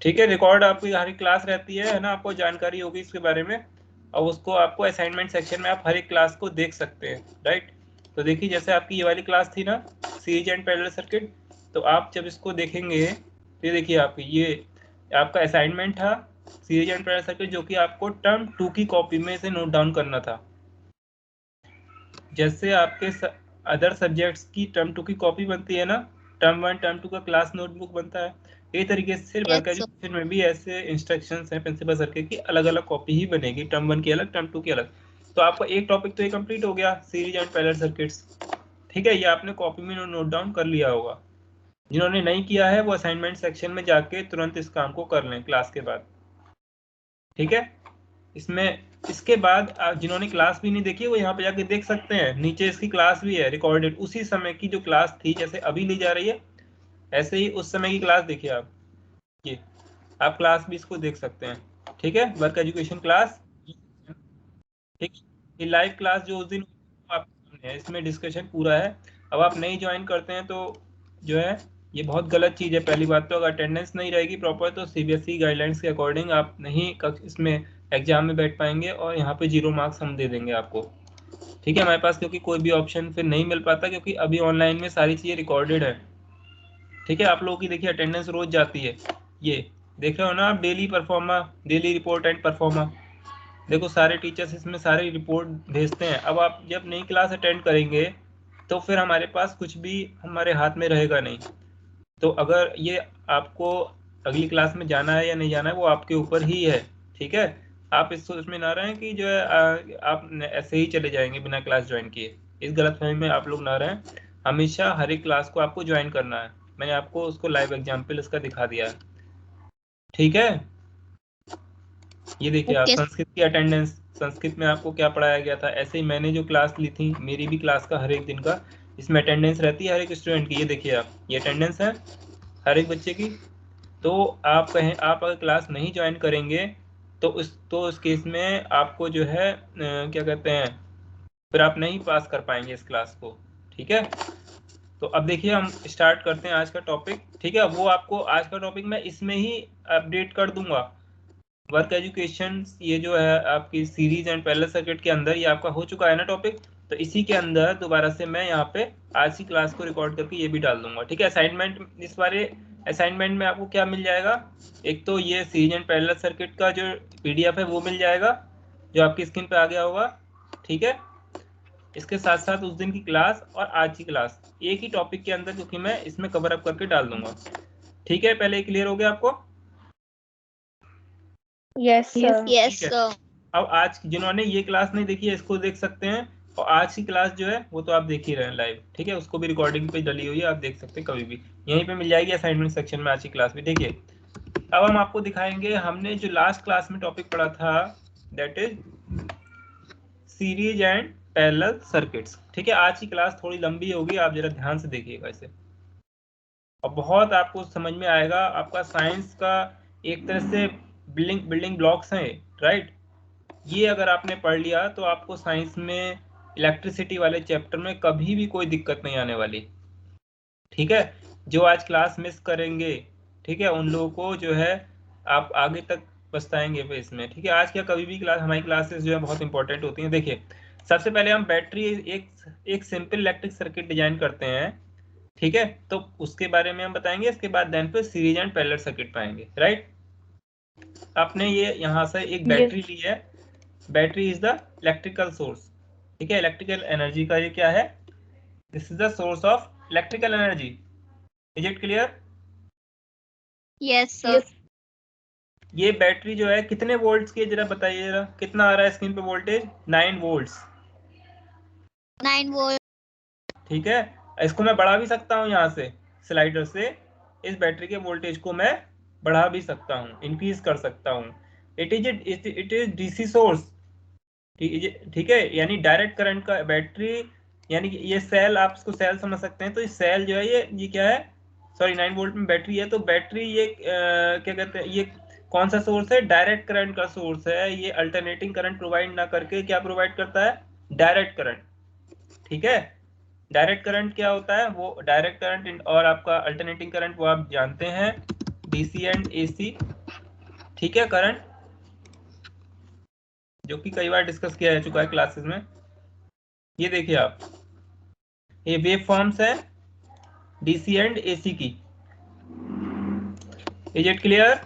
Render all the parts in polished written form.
ठीक है, रिकॉर्ड आपकी हर एक क्लास रहती है ना, आपको जानकारी होगी इसके बारे में, और उसको आपको असाइनमेंट सेक्शन में आप हर एक क्लास को देख सकते हैं, राइट। तो देखिए जैसे आपकी ये वाली क्लास थी ना, सीरीज एंड पैरेलल सर्किट, तो आप जब इसको देखेंगे तो देखिए आपकी ये आपका असाइनमेंट था सीरीज एंड पैरेलल सर्किट, जो कि आपको टर्म 2 की कॉपी में से नोट डाउन करना था। जैसे आपके अदर सब्जेक्ट्स की टर्म 2 की कॉपी बनती है ना, टर्म 1 टर्म 2 का क्लास नोटबुक बनता है, यही तरीके से वर्क Yes, sir. एजुकेशन में भी ऐसे इंस्ट्रक्शंस हैं प्रिंसिपल सर के कि अलग अलग कॉपी ही बनेगी, टर्म 1 की अलग, टर्म 2 की अलग। तो आपका एक टॉपिक तो ये कंप्लीट हो गया, सीरीज एंड पैरेलल सर्किट्स। ठीक है, ये आपने कॉपी में नोट डाउन कर लिया होगा। जिन्होंने नहीं किया है वो असाइनमेंट सेक्शन में जाके तुरंत इस काम को कर लें क्लास के बाद। ठीक है, इसमें इसके बाद जिन्होंने क्लास भी नहीं देखी वो यहाँ पे जाके देख सकते हैं, नीचे इसकी क्लास भी है रिकॉर्डेड, उसी समय की जो क्लास थी, जैसे अभी ली जा रही है ऐसे ही उस समय की क्लास देखिए आप, ये आप क्लास भी इसको देख सकते हैं। ठीक है, वर्क एजुकेशन क्लास, ठीक, ये लाइव क्लास जो उस दिन आपके सामने है, इसमें डिस्कशन पूरा है। अब आप नहीं ज्वाइन करते हैं तो जो है ये बहुत गलत चीज़ है। पहली बात तो अगर अटेंडेंस नहीं रहेगी प्रॉपर तो सीबीएसई गाइडलाइंस के अकॉर्डिंग आप नहीं इसमें एग्जाम में बैठ पाएंगे, और यहाँ पे 0 मार्क्स हम दे देंगे आपको। ठीक है, हमारे पास क्योंकि कोई भी ऑप्शन फिर नहीं मिल पाता, क्योंकि अभी ऑनलाइन में सारी चीज़ें रिकॉर्डेड है। ठीक है, आप लोगों की देखिए अटेंडेंस रोज जाती है, ये देख रहे हो ना आप, daily pro forma, daily report and pro forma, देखो सारे टीचर्स इसमें सारी रिपोर्ट भेजते हैं। अब आप जब नई क्लास अटेंड करेंगे तो फिर हमारे पास कुछ भी हमारे हाथ में रहेगा नहीं। तो अगर ये आपको अगली क्लास में जाना है या नहीं जाना है वो आपके ऊपर ही है। ठीक है, आप इस सोच में ना रहें कि जो है आप ऐसे ही चले जाएंगे बिना क्लास ज्वाइन किए, इस गलतफहमी में आप लोग ना रहें। हमेशा हर एक क्लास को आपको ज्वाइन करना है, मैंने आपको उसको लाइव एग्जाम्पल इसका दिखा दिया है। ठीक है, ये देखिए आप Okay. संस्कृत की अटेंडेंस, संस्कृत में आपको क्या पढ़ाया गया था, ऐसे ही मैंने जो क्लास ली थी, मेरी भी क्लास का हर एक दिन का इसमें अटेंडेंस रहती है हर एक स्टूडेंट की, ये देखिए आप, ये अटेंडेंस है हर एक बच्चे की। तो आप कहें आप अगर क्लास नहीं ज्वाइन करेंगे तो उस केस में आपको जो है क्या कहते हैं, फिर आप नहीं पास कर पाएंगे इस क्लास को। ठीक है, तो अब देखिए हम स्टार्ट करते हैं आज का टॉपिक। ठीक है, वो आपको आज का टॉपिक मैं इसमें ही अपडेट कर दूंगा। वर्क एजुकेशन ये जो है आपकी सीरीज एंड पैरेलल सर्किट के अंदर ये आपका हो चुका है ना टॉपिक, तो इसी के अंदर दोबारा से मैं यहाँ पे आज की क्लास को रिकॉर्ड करके ये भी डाल दूंगा। ठीक है, असाइनमेंट इस बारे असाइनमेंट में आपको क्या मिल जाएगा, एक तो ये सीरीज एंड पैरेलल सर्किट का जो पीडीएफ है वो मिल जाएगा जो आपकी स्क्रीन पे आ गया होगा। ठीक है, इसके साथ साथ उस दिन की क्लास और आज की क्लास एक ही टॉपिक के अंदर, क्योंकि मैं इसमें कवर अप करके डाल दूंगा। ठीक है, पहले क्लियर हो गया आपको? Yes, sir. Yes, ठीक है, sir. अब आज जिन्होंने ये क्लास नहीं देखी है इसको देख सकते हैं, और आज की क्लास जो है वो तो आप देख ही रहे हैं लाइव। ठीक है, उसको भी रिकॉर्डिंग पे डली हुई है, आप देख सकते हैं कभी भी, यहीं पे मिल जाएगी असाइनमेंट सेक्शन में आज की क्लास भी। देखिए अब हम आपको दिखाएंगे, हमने जो लास्ट क्लास में टॉपिक पढ़ा था that is series and parallel circuits. ठीक है, आज की क्लास थोड़ी लंबी होगी, आप जरा ध्यान से देखिएगा इसे, और बहुत आपको समझ में आएगा। आपका साइंस का एक तरह से बिल्डिंग ब्लॉक्स हैं, राइट। ये अगर आपने पढ़ लिया तो आपको साइंस में इलेक्ट्रिसिटी वाले चैप्टर में कभी भी कोई दिक्कत नहीं आने वाली। ठीक है, जो आज क्लास मिस करेंगे, ठीक है, उन लोगों को जो है आप आगे तक पछताएंगे फिर इसमें। ठीक है, आज क्या कभी भी क्लास, हमारी क्लासेस जो है बहुत इंपॉर्टेंट होती हैं। देखिए सबसे पहले हम बैटरी एक सिंपल इलेक्ट्रिक सर्किट डिजाइन करते हैं। ठीक है, तो उसके बारे में हम बताएंगे, इसके बाद देन फिर सीरीज एंड पैरेलल सर्किट पाएंगे, राइट। आपने ये यहाँ से एक Yes. बैटरी ली है, battery is the electrical source. ठीक है, इलेक्ट्रिकल एनर्जी का ये क्या है, this is the source of electrical energy. Is it clear? Yes, sir. Yes. ये बैटरी जो है कितने वोल्ट्स की है जरा बताइए, जरा कितना आ रहा है स्क्रीन पे वोल्टेज, 9 वोल्ट्स। 9 volt. ठीक है, इसको मैं बढ़ा भी सकता हूँ यहाँ से स्लाइडर से, इस बैटरी के वोल्टेज को मैं बढ़ा भी सकता हूँ, इंक्रीज कर सकता हूँ। It is DC source. ठीक है, यानी डायरेक्ट करंट का बैटरी, यानी कि ये सेल, आप इसको सेल समझ सकते हैं। तो ये सेल जो है ये क्या है, सॉरी 9 वोल्ट में बैटरी है, तो बैटरी ये क्या कहते हैं, ये कौन सा सोर्स है, डायरेक्ट करंट का सोर्स है। ये अल्टरनेटिंग करंट प्रोवाइड ना करके क्या प्रोवाइड करता है, डायरेक्ट करंट। ठीक है, डायरेक्ट करंट क्या होता है, वो डायरेक्ट करंट और आपका अल्टरनेटिंग करंट वो आप जानते हैं, डीसी एंड एसी, ठीक है, करंट, जो कि कई बार डिस्कस किया जा चुका है क्लासेस में। ये देखिए आप, ये वेव फॉर्म्स है डीसी एंड एसी की। Is it clear?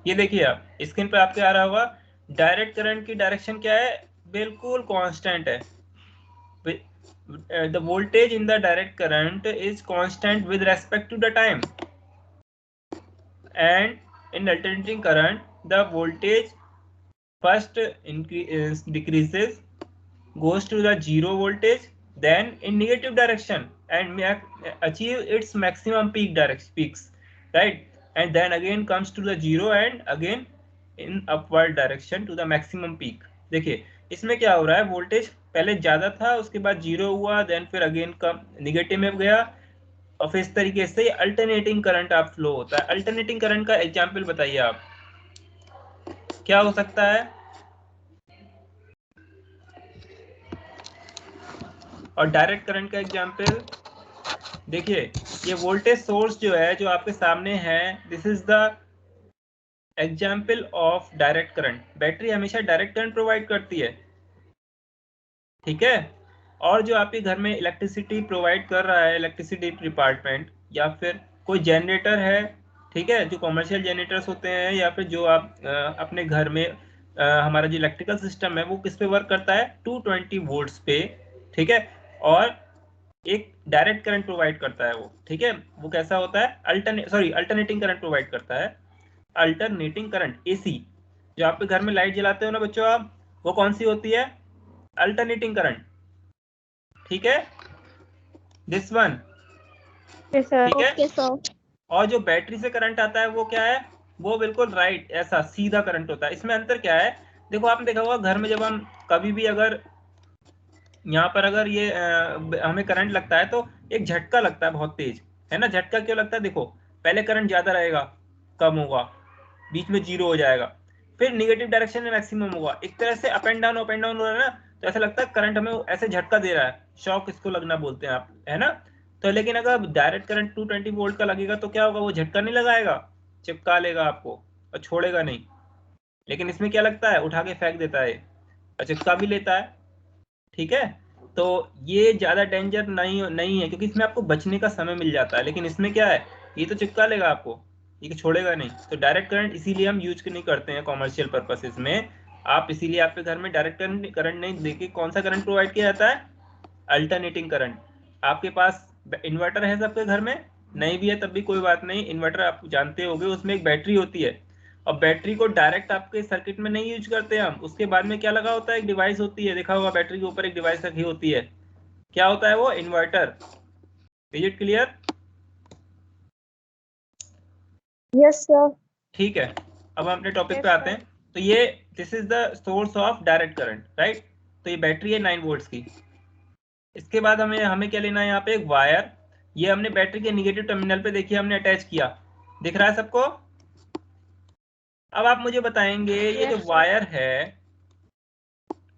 ये देखिए आप स्क्रीन पे आपके आ रहा होगा, डायरेक्ट करंट की डायरेक्शन क्या है, बिल्कुल कांस्टेंट है। The voltage in the direct current is constant with respect to the time, and in alternating current the voltage first decreases, goes to the zero voltage, then in negative direction and achieve its maximum peaks, right, and then again comes to the zero and again in upward direction to the maximum peak। देखिए इसमें क्या हो रहा है, voltage पहले ज्यादा था, उसके बाद जीरो हुआ, देन फिर अगेन कम निगेटिव में गया, और फिर इस तरीके से अल्टरनेटिंग करंट आप फ्लो होता है। अल्टरनेटिंग करंट का एग्जांपल बताइए आप, क्या हो सकता है? और डायरेक्ट करंट का एग्जांपल देखिए, ये वोल्टेज सोर्स जो है जो आपके सामने है, this is the example of direct current. Battery हमेशा डायरेक्ट करंट प्रोवाइड करती है, ठीक है, और जो आपके घर में इलेक्ट्रिसिटी प्रोवाइड कर रहा है, इलेक्ट्रिसिटी डिपार्टमेंट या फिर कोई जनरेटर है, ठीक है, जो कॉमर्शियल जनरेटर्स होते हैं, या फिर जो आप अपने घर में हमारा जो इलेक्ट्रिकल सिस्टम है वो किस पे वर्क करता है, 220 वोल्ट्स पे, ठीक है, और एक डायरेक्ट करंट प्रोवाइड करता है वो, ठीक है, वो कैसा होता है, अल्टरनेटिंग करंट प्रोवाइड करता है। अल्टरनेटिंग करंट एसी, जो आप घर में लाइट जलाते हो ना बच्चों आप, वो कौन सी होती है, अल्टरनेटिंग करंट, ठीक है, दिस वन, ठीक है। Okay sir. और जो बैटरी से करंट आता है वो क्या है, वो बिल्कुल राइट ऐसा सीधा करंट होता है। इसमें अंतर क्या है, देखो आपने देखा होगा घर में जब हम कभी भी अगर यहाँ पर अगर ये हमें करंट लगता है तो एक झटका लगता है बहुत तेज, है ना। झटका क्यों लगता है, देखो पहले करंट ज्यादा रहेगा, कम होगा, बीच में जीरो हो जाएगा, फिर निगेटिव डायरेक्शन में मैक्सिमम होगा, एक तरह से अप एंड डाउन हो रहा है ना, तो ऐसा लगता है करंट हमें ऐसे झटका दे रहा है, शॉक इसको लगना बोलते हैं आप, है ना। तो लेकिन अगर डायरेक्ट करंट 220 वोल्ट का लगेगा तो क्या होगा, वो झटका नहीं लगाएगा, चिपका लेगा आपको और छोड़ेगा नहीं। लेकिन इसमें क्या लगता है, उठा के फेंक देता है और चिपका भी लेता है, ठीक है। तो ये ज्यादा डेंजर नहीं है, क्योंकि इसमें आपको बचने का समय मिल जाता है। लेकिन इसमें क्या है, ये तो चिपका लेगा आपको, ये छोड़ेगा नहीं। तो डायरेक्ट करंट इसीलिए हम यूज नहीं करते हैं कॉमर्शियल पर्पसेस में। आप इसीलिए आपके घर में डायरेक्ट करंट नहीं देके कौन सा करंट प्रोवाइड किया जाता है, अल्टरनेटिंग करंट। आपके पास इन्वर्टर है सबके घर में, नहीं भी है तब भी कोई बात नहीं, इन्वर्टर आप जानते होंगे, उसमें एक बैटरी होती है, और बैटरी को डायरेक्ट आपके सर्किट में नहीं यूज करते हम, उसके बाद में क्या लगा होता है, एक डिवाइस होती है, देखा होगा बैटरी के ऊपर एक डिवाइस रखी होती है, क्या होता है वो, inverter. Is it clear? Yes sir. ठीक है, अब हम अपने टॉपिक पे आते हैं। तो ये this is the source of direct current, right. तो ये बैटरी है 9 वोल्ट्स की। इसके बाद हमें क्या लेना है, यहाँ पे एक वायर, ये हमने बैटरी के निगेटिव टर्मिनल पे देखिए हमने अटैच किया, दिख रहा है सबको। अब आप मुझे बताएंगे ये जो वायर है,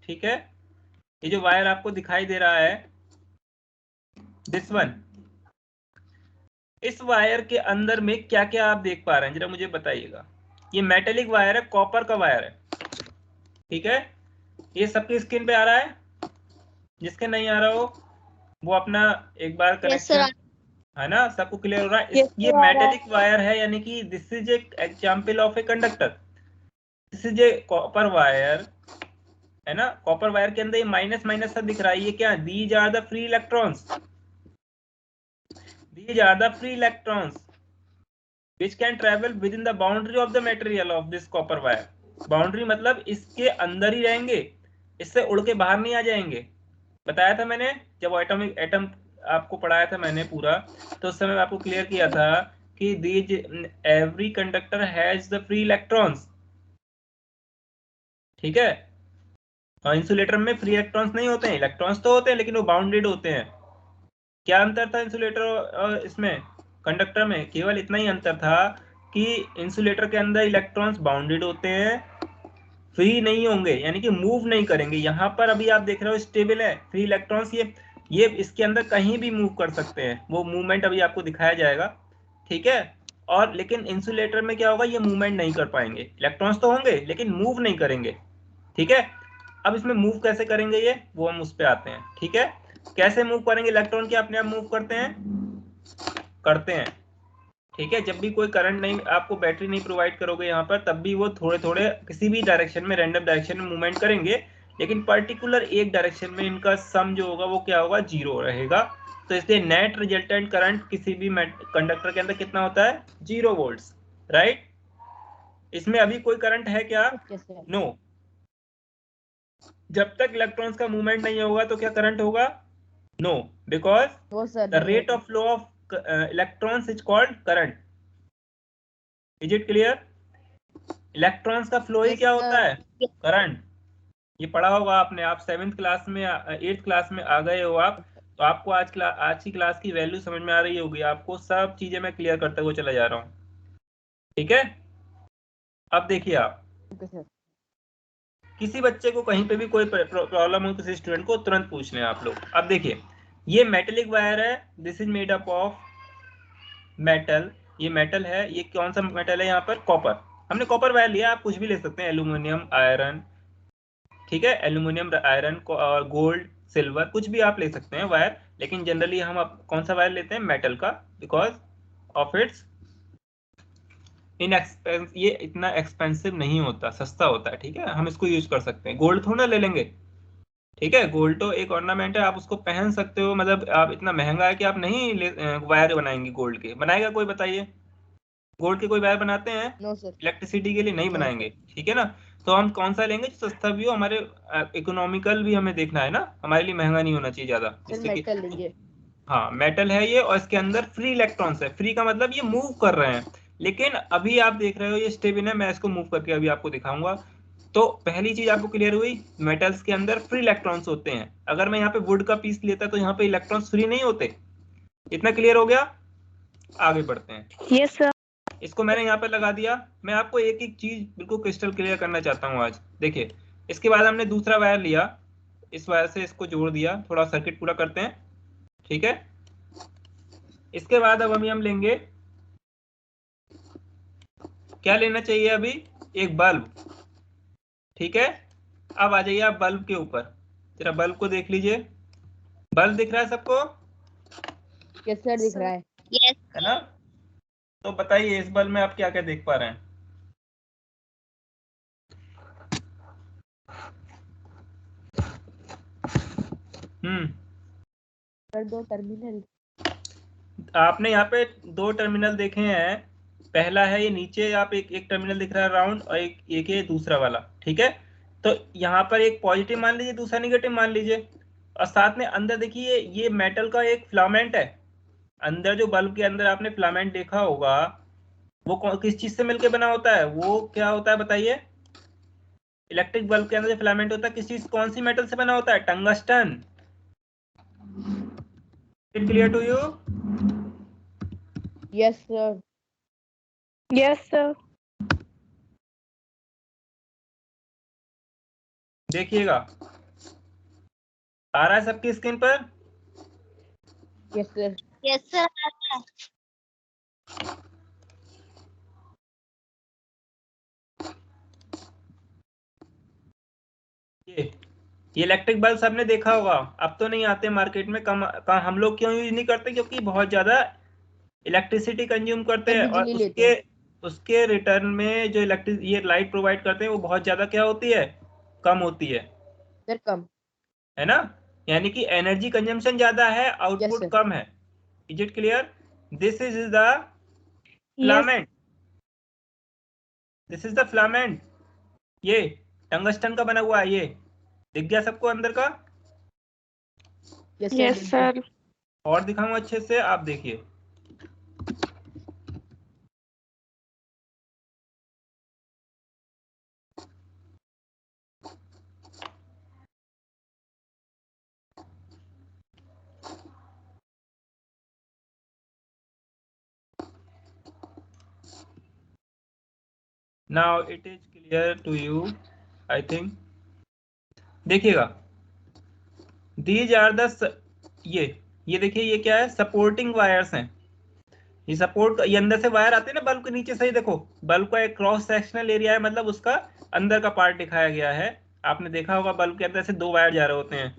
ठीक है, ये जो वायर आपको दिखाई दे रहा है, दिस वन, इस वायर के अंदर में क्या क्या आप देख पा रहे हैं, जरा मुझे बताइएगा। ये मेटेलिक वायर है, कॉपर का वायर है, ठीक है। ये सबकी स्क्रीन पे आ रहा है, जिसके नहीं आ रहा हो वो अपना एक बार कनेक्शन, है ना, सबको क्लियर हो रहा है। ये मेटेलिक वायर है, यानी कि this is a example of a conductor, this is a copper wire, है ना। कॉपर वायर के अंदर ये माइनस माइनस सा दिख रहा है, ये क्या, these are the free electrons, these are the free electrons which can travel within the boundary of the material of this copper wire। Boundary मतलब इसके अंदर ही रहेंगे, इससे उड़ के बाहर नहीं आ जाएंगे। बताया था मैंने जब एटम आपको पढ़ाया था मैंने पूरा, तो उस समय आपको क्लियर किया था कि these every conductor has the free electrons, ठीक है। और इंसुलेटर में फ्री इलेक्ट्रॉन्स नहीं होते हैं, इलेक्ट्रॉन्स तो होते हैं लेकिन वो बाउंडेड होते हैं। क्या अंतर था इंसुलेटर और इसमें, कंडक्टर में? केवल इतना ही अंतर था कि इंसुलेटर के अंदर इलेक्ट्रॉन्स बाउंडेड होते हैं, फ्री नहीं होंगे, यानी कि मूव नहीं करेंगे। यहाँ पर अभी आप देख रहे हो स्टेबल है, फ्री इलेक्ट्रॉन्स ये इसके अंदर कहीं भी मूव कर सकते हैं, वो मूवमेंट अभी आपको दिखाया जाएगा, ठीक है। और लेकिन इंसुलेटर में क्या होगा, ये मूवमेंट नहीं कर पाएंगे, इलेक्ट्रॉन्स तो होंगे लेकिन मूव नहीं करेंगे। ठीक है, अब इसमें मूव कैसे करेंगे ये, वो हम उस पर आते हैं। ठीक है, कैसे मूव करेंगे, इलेक्ट्रॉन क्या अपने आप मूव करते हैं। ठीक है, जब भी कोई करंट नहीं, आपको बैटरी नहीं प्रोवाइड करोगे यहाँ पर, तब भी वो थोड़े थोड़े किसी भी डायरेक्शन में, रैंडम डायरेक्शन में मूवमेंट करेंगे, लेकिन पर्टिकुलर एक डायरेक्शन में इनका सम जो होगा वो क्या होगा, 0 रहेगा। तो इसलिए नेट रिजल्टेंट करंट किसी भी कंडक्टर के अंदर कितना होता है, 0 वोल्ट्स। राइट, इसमें अभी कोई करंट है क्या, नो। जब तक इलेक्ट्रॉन्स का मूवमेंट नहीं होगा तो क्या करंट होगा, no, because the rate of flow of electrons is called current. Is it clear, electrons का फ्लो ही क्या होता है, करंट। ये पढ़ा होगा आपने, आप 7th क्लास में 8th क्लास में आ गए हो आप, तो आपको आज की क्लास की वैल्यू समझ में आ रही होगी, आपको सब चीजें मैं क्लियर करते हुए चला जा रहा हूँ। ठीक है, अब देखिए आप, किसी बच्चे को कहीं पे भी कोई प्रॉब्लम हो, किसी स्टूडेंट को, तुरंत पूछ लें आप लोग। अब देखिए, ये मेटेलिक वायर है, this is made up of metal, ये मेटल है, ये कौन सा मेटल है यहाँ पर, कॉपर। हमने कॉपर वायर लिया, आप कुछ भी ले सकते हैं, एल्यूमिनियम, आयरन, ठीक है, एल्यूमिनियम, आयरन, गोल्ड, सिल्वर, कुछ भी आप ले सकते हैं वायर, लेकिन जनरली हम कौन सा वायर लेते हैं, मेटल का, बिकॉज ऑफ इट्स ये इतना एक्सपेंसिव नहीं होता, सस्ता होता है। ठीक है, हम इसको यूज कर सकते हैं, गोल्ड थोड़ा ले लेंगे। ठीक है, गोल्ड तो एक ऑर्नामेंट है, आप उसको पहन सकते हो, मतलब आप इतना महंगा है कि आप नहीं वायर बनाएंगे गोल्ड के, बनाएगा कोई, बताइए, गोल्ड के कोई वायर बनाते हैं, नो सर, इलेक्ट्रिसिटी के लिए नहीं No, बनाएंगे। ठीक है ना, तो हम कौन सा लेंगे जो सस्ता भी हो, हमारे इकोनॉमिकल भी हमें देखना है ना, हमारे लिए महंगा नहीं होना चाहिए ज्यादा, सर जिससे कि, मेटल लीजिए। हाँ मेटल है ये, और इसके अंदर फ्री इलेक्ट्रॉन्स है, फ्री का मतलब ये मूव कर रहे हैं, लेकिन अभी आप देख रहे हो ये स्टेबल है, मैं इसको मूव करके अभी आपको दिखाऊंगा। तो पहली चीज आपको क्लियर हुई, मेटल्स के अंदर फ्री इलेक्ट्रॉन्स होते हैं। अगर मैं यहाँ पे वुड का पीस लेता तो यहाँ पे इलेक्ट्रॉन्स फ्री नहीं होते। इतना क्लियर हो गया, आगे बढ़ते हैं। Yes sir. इसको मैंने यहाँ पे लगा दिया, मैं आपको एक एक चीज बिल्कुल क्रिस्टल क्लियर करना चाहता हूँ आज। देखिए, इसके बाद हमने दूसरा वायर लिया, इस वायर से इसको जोड़ दिया, थोड़ा सर्किट पूरा करते हैं। ठीक है, इसके बाद अब हम लेंगे, क्या लेना चाहिए अभी, एक बल्ब। ठीक है, अब आ जाइए आप बल्ब के ऊपर, जरा बल्ब को देख लीजिए, बल्ब दिख रहा है सबको, यस सर, दिख रहा है। है ना। तो बताइए इस बल्ब में आप क्या क्या देख पा रहे हैं। Sir 2 terminal. आपने यहाँ पे 2 टर्मिनल देखे हैं, पहला है ये नीचे, आप एक टर्मिनल दिख रहा है राउंड, और एक ये दूसरा वाला। ठीक है, तो यहाँ पर एक पॉजिटिव मान लीजिए, दूसरा निगेटिव मान लीजिए, और साथ में अंदर देखिए ये मेटल का एक फिलामेंट है, अंदर जो बल्ब के अंदर आपने फिलामेंट देखा होगा, वो किस चीज से मिलकर बना होता है, वो क्या होता है बताइए, इलेक्ट्रिक बल्ब के अंदर जो फिलामेंट होता है, किस चीज, कौन सी मेटल से बना होता है, tungsten. It clear to you, yes sir. Yes sir. देखिएगा आ रहा है सबकी स्क्रीन पर। Yes sir. Yes sir. ये इलेक्ट्रिक बल्ब सबने देखा होगा, अब तो नहीं आते मार्केट में, कम हम लोग क्यों यूज नहीं करते, क्योंकि बहुत ज्यादा इलेक्ट्रिसिटी कंज्यूम करते सर हैं, और बिजली लेते उसके हैं। उसके रिटर्न में जो इलेक्ट्रिक ये लाइट प्रोवाइड करते हैं वो बहुत ज्यादा क्या होती है, कम होती सर कम। है ना, यानी कि एनर्जी कंजम्पशन ज्यादा है, यस आउटपुट सर। कम है। Is it clear, this is the yes. Filament, this is the filament, ये टंगस्टन का बना हुआ है, ये दिख गया सबको अंदर का। Yes sir. और दिखाऊं अच्छे से, आप देखिए, now it is clear to you, I think. देखिएगा, दीज आर द, ये देखिए, ये क्या है, सपोर्टिंग वायर्स हैं, ये सपोर्ट, ये अंदर से वायर आते हैं ना बल्ब के नीचे से ही, देखो बल्ब का एक क्रॉस सेक्शनल एरिया है, मतलब उसका अंदर का पार्ट दिखाया गया है। आपने देखा होगा बल्ब के अंदर से दो वायर जा रहे होते हैं,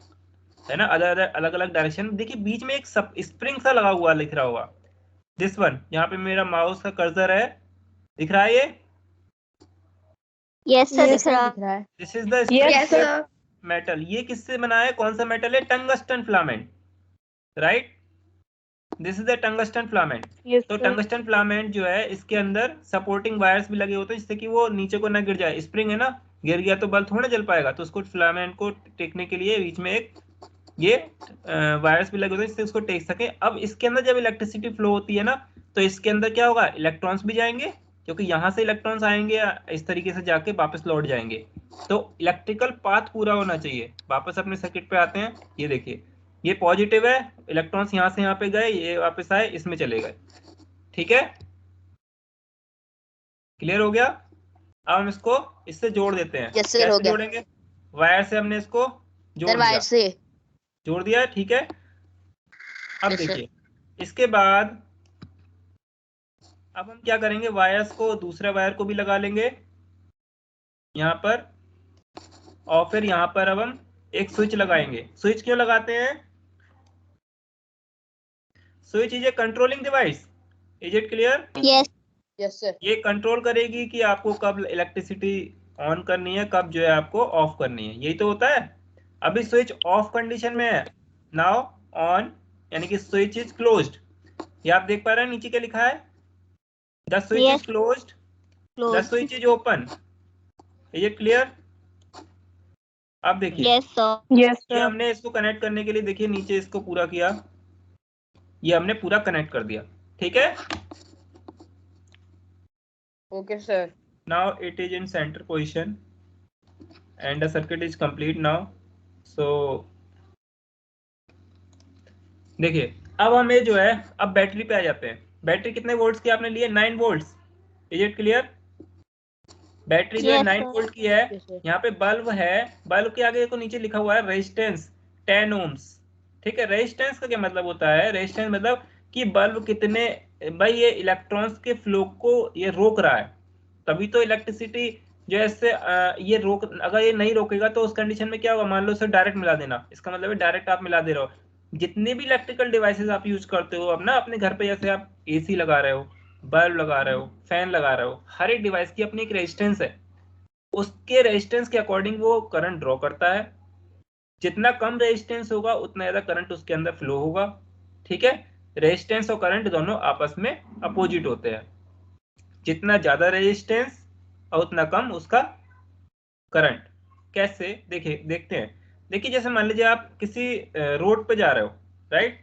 है ना, अलग अलग डायरेक्शन। देखिए बीच में एक स्प्रिंग सा लगा हुआ दिख रहा होगा, दिस वन, यहाँ पे मेरा माउस का कर्सर है, दिख रहा है ये? यस सर, दिख रहा है। This is the Yes, sir. Metal. ये किससे बना है, कौन सा मेटल है? Tungsten filament, right, this is the tungsten filament. Yes, तो sir. टंगस्टन फिलामेंट जो है इसके अंदर सपोर्टिंग वायर्स भी लगे होते हैं जिससे कि वो नीचे को ना गिर जाए। स्प्रिंग है ना, गिर गया तो बल्ब थोड़ा ना जल पाएगा, तो उसको फिलामेंट को टेकने के लिए बीच में एक ये वायर्स भी लगे होते हैं जिससे उसको टेक सके। अब इसके अंदर जब इलेक्ट्रिसिटी फ्लो होती है ना, तो इसके अंदर क्या होगा, इलेक्ट्रॉन्स भी जाएंगे, क्योंकि यहाँ से इलेक्ट्रॉन्स आएंगे इस तरीके से जाके वापस लौट जाएंगे। तो इलेक्ट्रिकल पाथ पूरा होना चाहिए। वापस अपने सर्किट पे आते हैं, ये देखिए ये पॉजिटिव है, इलेक्ट्रॉन्स यहाँ से यहाँ पे गए, ये वापस आए, इसमें चले गए, ठीक है, क्लियर हो गया? अब हम इसको इससे जोड़ देते हैं। Yes, sir, हो कैसे गया। जोड़ेंगे? वायर से हमने इसको जोड़ सर दिया, वायर से। जोड़ दिया, ठीक है। अब Yes, sir. देखिए इसके बाद अब हम क्या करेंगे, वायर्स को दूसरे वायर को भी लगा लेंगे यहाँ पर, और फिर यहाँ पर अब हम एक स्विच लगाएंगे। स्विच क्यों लगाते हैं? Switch is a controlling device, is it clear? Yes. Yes, sir. ये कंट्रोल करेगी कि आपको कब इलेक्ट्रिसिटी ऑन करनी है, कब जो है आपको ऑफ करनी है, यही तो होता है। अभी स्विच ऑफ कंडीशन में है, नाउ ऑन, यानी कि स्विच इज क्लोज्ड। ये आप देख पा रहे हैं नीचे क्या लिखा है, the switch Yes. Is closed, the Close. Switch is open, is it clear? अब देखिए Yes, sir. Yes, ये sir. हमने इसको कनेक्ट करने के लिए देखिए नीचे इसको पूरा किया, ये हमने पूरा कनेक्ट कर दिया, ठीक है। Okay, sir. now it is in center position and the circuit is complete now, so देखिए अब हमें जो है, अब बैटरी पे आ जाते हैं। बैटरी कितने वोल्ट्स की आपने लिए? 9 volts, is it clear? Battery जो है Yes, 9 sir. वोल्ट की है। Yes, sir. यहाँ पे बल्ब है, बल्ब के आगे को नीचे लिखा हुआ है रेजिस्टेंस 10 ओम्स, ठीक है। रेजिस्टेंस का क्या मतलब होता है? रेजिस्टेंस मतलब कि बल्ब कितने, भाई ये इलेक्ट्रॉन्स के फ्लो को ये रोक रहा है, तभी तो इलेक्ट्रिसिटी जैसे ये रोक, अगर ये नहीं रोकेगा तो उस कंडीशन में क्या होगा, मान लो इसे डायरेक्ट मिला देना, इसका मतलब है डायरेक्ट आप मिला दे रहे हो। जितने भी इलेक्ट्रिकल डिवाइसेस आप यूज करते हो अब ना अपने घर पे, जैसे आप एसी लगा रहे हो, बल्ब लगा रहे हो, फैन लगा रहे हो, हर एक डिवाइस की अपनी एक रेजिस्टेंस है, उसके रेजिस्टेंस के अकॉर्डिंग वो करंट ड्रॉ करता है। जितना कम रेजिस्टेंस होगा उतना ज्यादा करंट उसके अंदर फ्लो होगा, ठीक है। रेजिस्टेंस और करंट दोनों आपस में अपोजिट होते हैं, जितना ज्यादा रेजिस्टेंस और उतना कम उसका करंट। कैसे, देखिए देखते हैं। देखिए जैसे मान लीजिए आप किसी रोड पे जा रहे हो, राइट,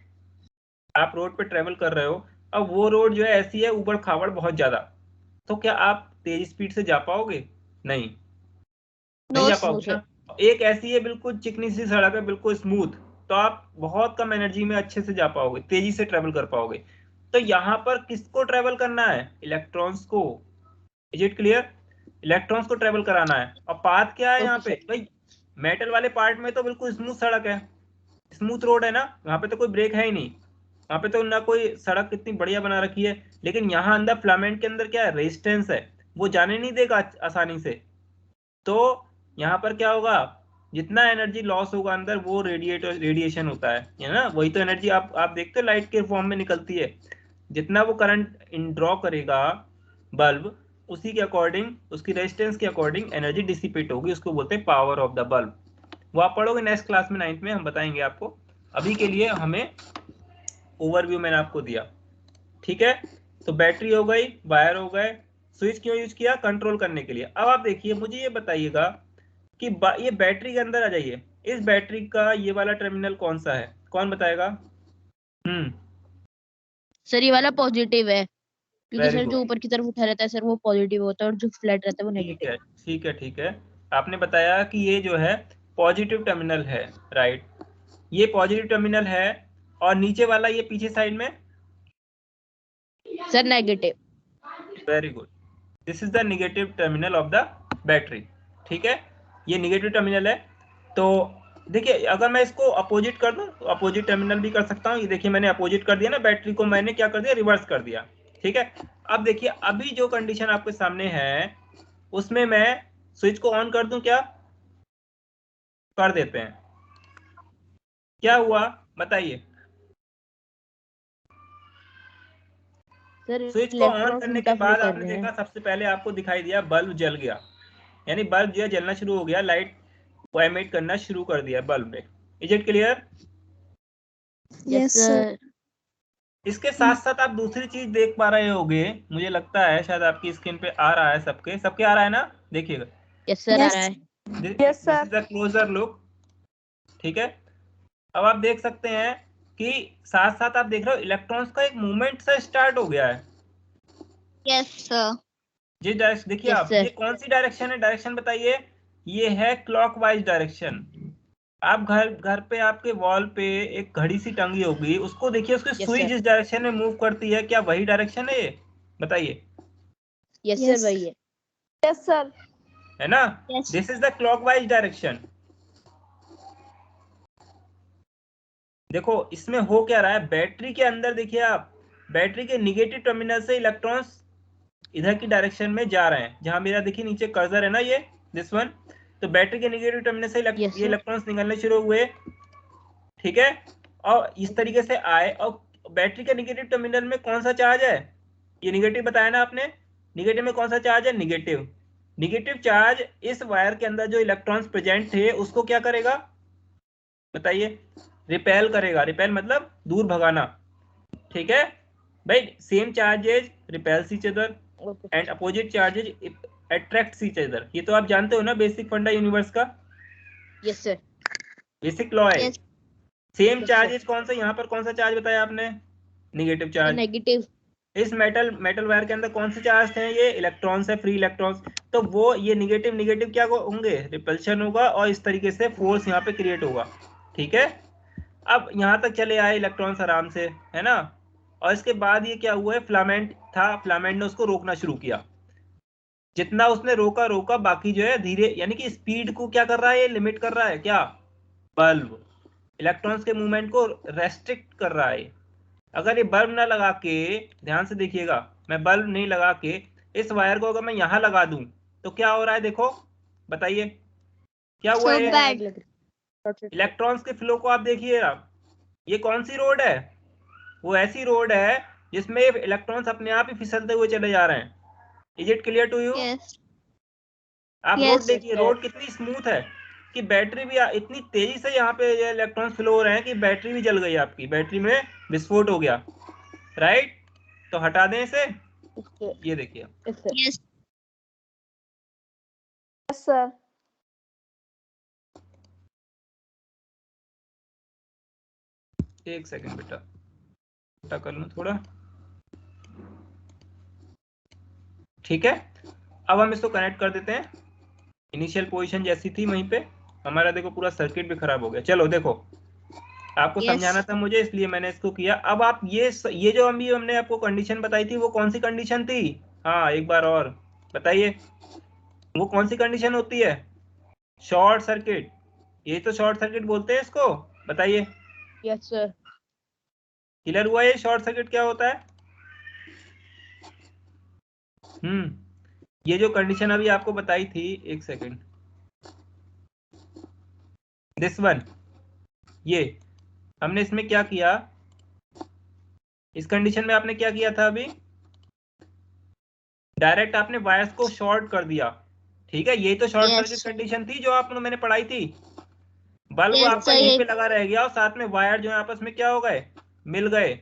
आप रोड पे ट्रेवल कर रहे हो, अब वो रोड जो है ऐसी है ऊबड़ खाबड़ बहुत ज्यादा, तो क्या आप तेज स्पीड से जा पाओगे? नहीं, नहीं No, जा sir. पाओगे ना। एक ऐसी है बिल्कुल चिकनी सी सड़क है, बिल्कुल स्मूथ, तो आप बहुत कम एनर्जी में अच्छे से जा पाओगे, तेजी से ट्रेवल कर पाओगे। तो यहाँ पर किसको ट्रेवल करना है? इलेक्ट्रॉन्स को, इज इट क्लियर? इलेक्ट्रॉन्स को ट्रेवल कराना है। और पाथ क्या है यहाँ Okay, पे sir. भाई? मेटल वाले पार्ट में तो बिल्कुल स्मूथ सड़क है, स्मूथ रोड है ना, वहां पे तो कोई ब्रेक है ही नहीं, वहां पे तो ना कोई सड़क कितनी बढ़िया बना रखी है। लेकिन यहाँ अंदर फिलामेंट के अंदर क्या है, रेजिस्टेंस है, वो जाने नहीं देगा आसानी से। तो यहाँ पर क्या होगा, जितना एनर्जी लॉस होगा अंदर वो रेडिएशन होता है ना, वही तो एनर्जी आप देखते हो लाइट के फॉर्म में निकलती है। जितना वो करंट इन ड्रॉ करेगा बल्ब, उसी के अकॉर्डिंग, उसकी रेजिस्टेंस के अकॉर्डिंग एनर्जी डिसिपेट होगी, उसको बोलते हैं पावर ऑफ द बल्ब। वो आप पढ़ोगे नेक्स्ट क्लास में, 9th में हम बताएंगे आपको। अभी के लिए हमें ओवरव्यू मैंने आपको दिया, ठीक है। तो बैटरी हो गई, वायर हो गए, स्विच क्यों यूज किया? कंट्रोल करने के लिए। अब आप देखिए मुझे ये बताइएगा कि ये बैटरी के अंदर आ जाइए, इस बैटरी का ये वाला टर्मिनल कौन सा है, कौन बताएगा? सर ये वाला पॉजिटिव है, क्योंकि वेरी सर गुड, जो ऊपर की तरफ उठा रहता है सर वो पॉजिटिव होता है, और जो फ्लैट रहता है वो ठीक नेगेटिव। है ठीक है ठीक है। आपने बताया कि ये जो है पॉजिटिव टर्मिनल है, राइट, ये पॉजिटिव टर्मिनल है, और नीचे वाला ये पीछे साइड में sir negative. Very good, this is the negative terminal of the battery, ठीक है, ये नेगेटिव टर्मिनल है। तो देखिए अगर मैं इसको अपोजिट कर दूं तो अपोजिट टर्मिनल भी कर सकता हूं। ये देखिए मैंने अपोजिट कर दिया ना, बैटरी को मैंने क्या कर दिया, रिवर्स कर दिया। ठीक है। अब देखिए अभी जो कंडीशन आपके सामने है उसमें मैं स्विच को ऑन कर दूं क्या? कर देते हैं। क्या हुआ बताइए? सर स्विच को ऑन इलेक्ट्रॉन्स करने के उल्टा फ्लो बाद कर आपने रहे देखा हैं। सबसे पहले आपको दिखाई दिया बल्ब जल गया, यानी बल्ब जो है जलना शुरू हो गया, लाइट को एमिट करना शुरू कर दिया बल्ब ने। Is it clear? Yes sir. इसके साथ साथ आप दूसरी चीज देख पा रहे होंगे, मुझे लगता है शायद आपकी स्क्रीन पे आ रहा है, सबके आ रहा है ना? देखिएगा, यस सर आ रहा है। This is a closure look. ठीक है, अब आप देख सकते हैं कि साथ साथ आप देख रहे हो इलेक्ट्रॉन्स का एक मूवमेंट सा स्टार्ट हो गया है। Yes sir. ये डायरेक्शन देखिए यस आप, सर। ये कौन सी डायरेक्शन है? डायरेक्शन बताइए। ये है क्लॉकवाइज डायरेक्शन। आप घर पे आपके वॉल पे एक घड़ी सी टंगी होगी, उसको देखिए, उसकी यस सुई सर। जिस डायरेक्शन में मूव करती है, क्या वही डायरेक्शन है ये? बताइए। यस सर वही है। Yes sir. है ना? Yes. This is the clockwise direction. देखो इसमें हो क्या रहा है, बैटरी के अंदर देखिए आप, बैटरी के निगेटिव टर्मिनल से इलेक्ट्रॉन्स इधर की डायरेक्शन में जा रहे हैं, जहां मेरा देखिए नीचे कर्सर है ना, ये दिस वन। तो बैटरी के निगेटिव टर्मिनल से यस ये सर। इलेक्ट्रॉन्स निकलने शुरू हुए। ठीक है, और इस तरीके से आए, और बैटरी के निगेटिव टर्मिनल में कौन सा चार्ज है? ये निगेटिव बताया ना आपने। निगेटिव में कौन सा चार्ज है? निगेटिव। निगेटिव चार्ज इस वायर के अंदर जो इलेक्ट्रॉन्स प्रेजेंट थे उसको क्या करेगा बताइए? रिपेल करेगा। रिपेल मतलब दूर भगाना। ठीक है भाई, same charges repels each other okay. And opposite charges attract each other. ये तो आप जानते हो ना, बेसिक फंडा यूनिवर्स का, यस सर। बेसिक लॉ है। Yes. Same yes sir. Charges कौन सा, यहाँ पर कौन सा चार्ज बताया आपने? Negative sir charge. नेगेटिव। इस मेटल वायर के अंदर कौन से चार्ज थे? ये इलेक्ट्रॉन्स है, फ्री इलेक्ट्रॉन्स। तो वो ये निगेटिव निगेटिव क्या होंगे? रिपल्शन होगा, और इस तरीके से फोर्स यहाँ पे क्रिएट होगा। ठीक है, अब यहाँ तक चले आए इलेक्ट्रॉन्स आराम से, है ना? और इसके बाद ये क्या हुआ है, फिलामेंट था, फिलामेंट ने उसको रोकना शुरू किया। जितना उसने रोका रोका, बाकी जो है धीरे, यानी कि स्पीड को क्या कर रहा है, ये लिमिट कर रहा है क्या? बल्ब इलेक्ट्रॉन्स के मूवमेंट को रेस्ट्रिक्ट कर रहा है। अगर ये बल्ब ना लगा के, ध्यान से देखिएगा, मैं बल्ब नहीं लगा के इस वायर को अगर मैं यहाँ लगा दूं तो क्या हो रहा है? देखो बताइए क्या हुआ सो है? बैड। इलेक्ट्रॉन्स के फ्लो को आप देखिए। आप ये कौन सी रोड है? वो ऐसी रोड है जिसमें इलेक्ट्रॉन्स अपने आप ही फिसलते हुए चले जा रहे हैं। Is it clear to you? Yes. आप रोड यस देखिए, रोड कितनी स्मूथ है कि बैटरी भी इतनी तेजी से यहाँ पे ये इलेक्ट्रॉन्स फ्लो हो रहे हैं कि बैटरी भी जल गई, आपकी बैटरी में विस्फोट हो गया। राइट, तो हटा दें इसे। ये देखिए, यस। सर। एक सेकंड बेटा, बेटा कर लूं थोड़ा। ठीक है, अब हम इसको कनेक्ट कर देते हैं। इनिशियल पोजीशन जैसी थी वहीं पे। हमारा देखो पूरा सर्किट भी खराब हो गया। चलो देखो, आपको Yes. समझाना था मुझे, इसलिए मैंने इसको किया। अब आप ये जो हमने आपको कंडीशन बताई थी, वो कौन सी कंडीशन थी? हाँ एक बार और बताइए, वो कौन सी कंडीशन होती है? Short circuit. ये तो शॉर्ट सर्किट बोलते हैं इसको। बताइए, यस सर। क्लियर हुआ ये शॉर्ट सर्किट क्या होता है? ये जो कंडीशन अभी आपको बताई थी, एक सेकंड, दिस वन, ये हमने इसमें क्या किया, इस कंडीशन में आपने क्या किया था? अभी डायरेक्ट आपने वायर्स को शॉर्ट कर दिया। ठीक है, यही तो शॉर्ट Yes. सर्किट कंडीशन थी जो आपने मैंने पढ़ाई थी। बल्ब Yes, आपका sir, यहीं ये पे लगा रह गया और साथ में वायर जो है आपस में क्या हो गए, मिल गए।